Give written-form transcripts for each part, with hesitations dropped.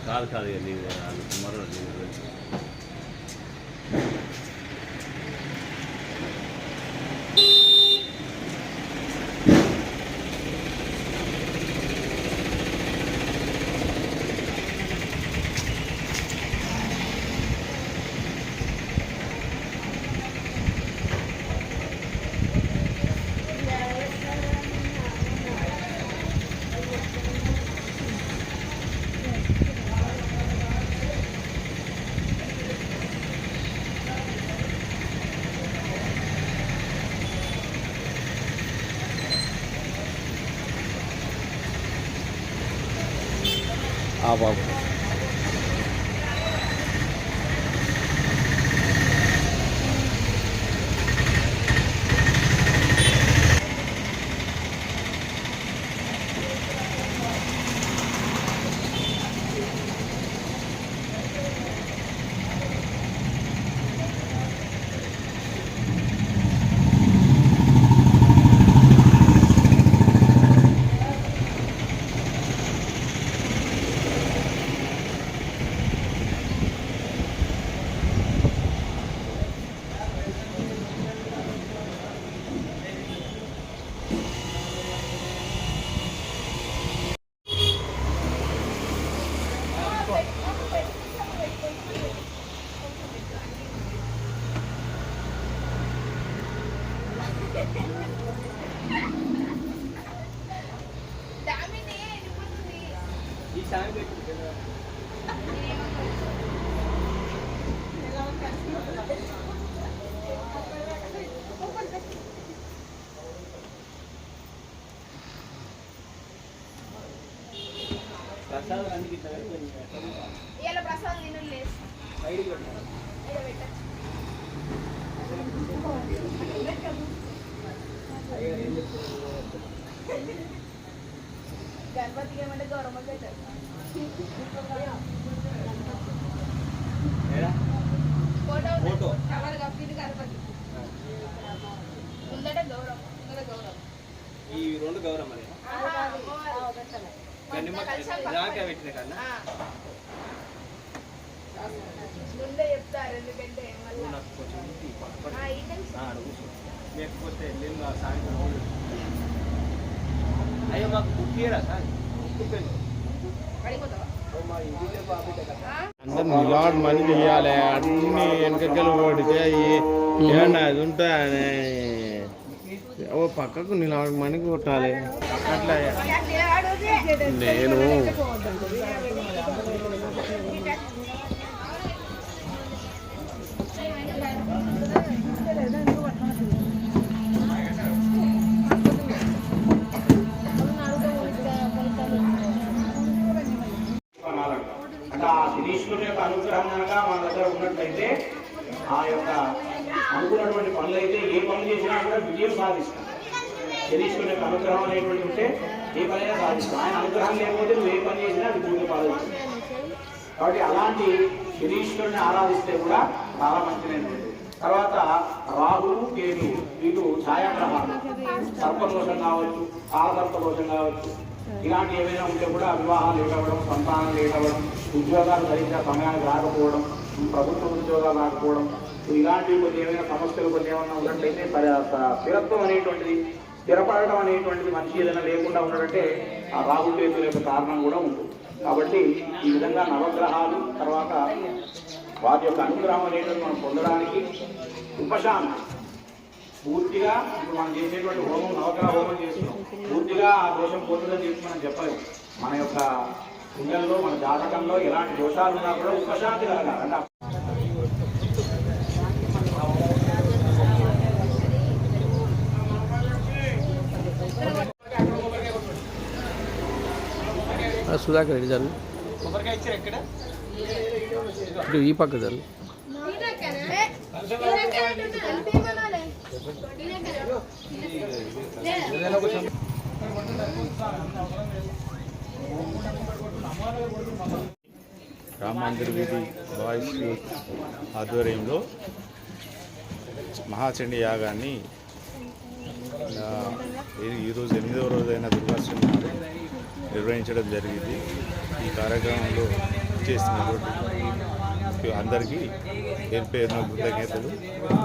కాదు కాదు మరో బాబు ప్రసాద్ గణపతి ఏమంటే గౌరమ్మ ఫోటో గణపతి ముందట గౌరవం ఈ రెండు గౌరమ్మ పెట్టిన కన్నా ముందే చెప్తారు ఎందుకంటే లేకపోతే సాయంత్రం అయ్యో మాకు కుట్టియరా సార్ అందరు నిలబడి మనీ తీయాలి అన్ని వెనకలు కొడితే ఏమన్నా అది ఉంటాయని ఓ పక్కకు నిలబడి మనీ కొట్టాలి అట్లా నేను శనీశ్వరుని యొక్క అనుగ్రహం కనుక మన దగ్గర ఉన్నట్లయితే ఆ యొక్క అనుకున్నటువంటి పనులు అయితే ఏ పనులు చేసినా కూడా విజయం సాధిస్తాం. శనీశ్వరుని యొక్క అనుగ్రహం అనేటువంటి ఉంటే ఏ పనైనా సాధిస్తాం. ఆయన అనుగ్రహం లేకపోతే నువ్వు ఏ పని చేసినా అది పూర్తి పాల్గొంటుంది. కాబట్టి అలాంటి శనీశ్వరుని ఆరాధిస్తే కూడా చాలా మంచిదైనటువంటి. తర్వాత రాహువు కేతు వీళ్ళు ఛాయాగ్రహాలు సర్పదోషం కావచ్చు, కాలసర్ప దోషం కావచ్చు, ఇలాంటి ఏవైనా ఉంటే కూడా వివాహాలు లేట్ అవ్వడం, సంతానం లేట్ అవ్వడం, ఉద్యోగాలు సరిగ్గా సమయానికి రాకపోవడం, ప్రభుత్వ ఉద్యోగాలు రాకపోవడం, ఇలాంటివి కొన్ని ఏమైనా సమస్యలు కొన్ని ఏమైనా ఉన్నట్లయితే స్థిరత్వం అనేటువంటిది, స్థిరపడడం అనేటువంటిది మనిషి ఏదైనా లేకుండా ఉండడంటే ఆ రాహుకేతుల యొక్క కారణం కూడా ఉంటుంది. కాబట్టి ఈ విధంగా నవగ్రహాలు తర్వాత వాటి యొక్క అనుగ్రహం అనేటువంటి మనం పొందడానికి ఉపశాంతి పూర్తిగా ఇప్పుడు మనం చేసేటువంటి హోమం నవగ్రహ హోమం చేస్తున్నాం, పూర్తిగా ఆ దోషం పోతుందని చెప్పి మనం చెప్పలేము. మన యొక్క పుణ్యంలో మన జాతకంలో ఎలాంటి దోషాలు ఉన్నా కూడా ఉపశాంతి కలగాలి. అంటే సుధాకర్ రెడ్డి జల్లు ఇటు ఈ పక్క జల్లు రామ్ మందిర్ వీధి బాయ్స్ ఆధ్వర్యంలో మహాచండీ యాగాన్ని ఈరోజు 8వ రోజైన దుర్గాష్టమి నాడు నిర్వహించడం జరిగింది. ఈ కార్యక్రమంలో చేసినటువంటి అందరికీ పేరున కృతజ్ఞతలు.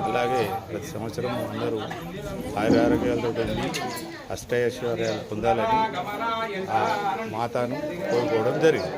అలాగే ప్రతి సంవత్సరం అందరూ ఆరోగ్యాలతో ఉండి అష్టైశ్వర్యాలు పొందాలని ఆ మాతను కోరుకోవడం జరిగింది.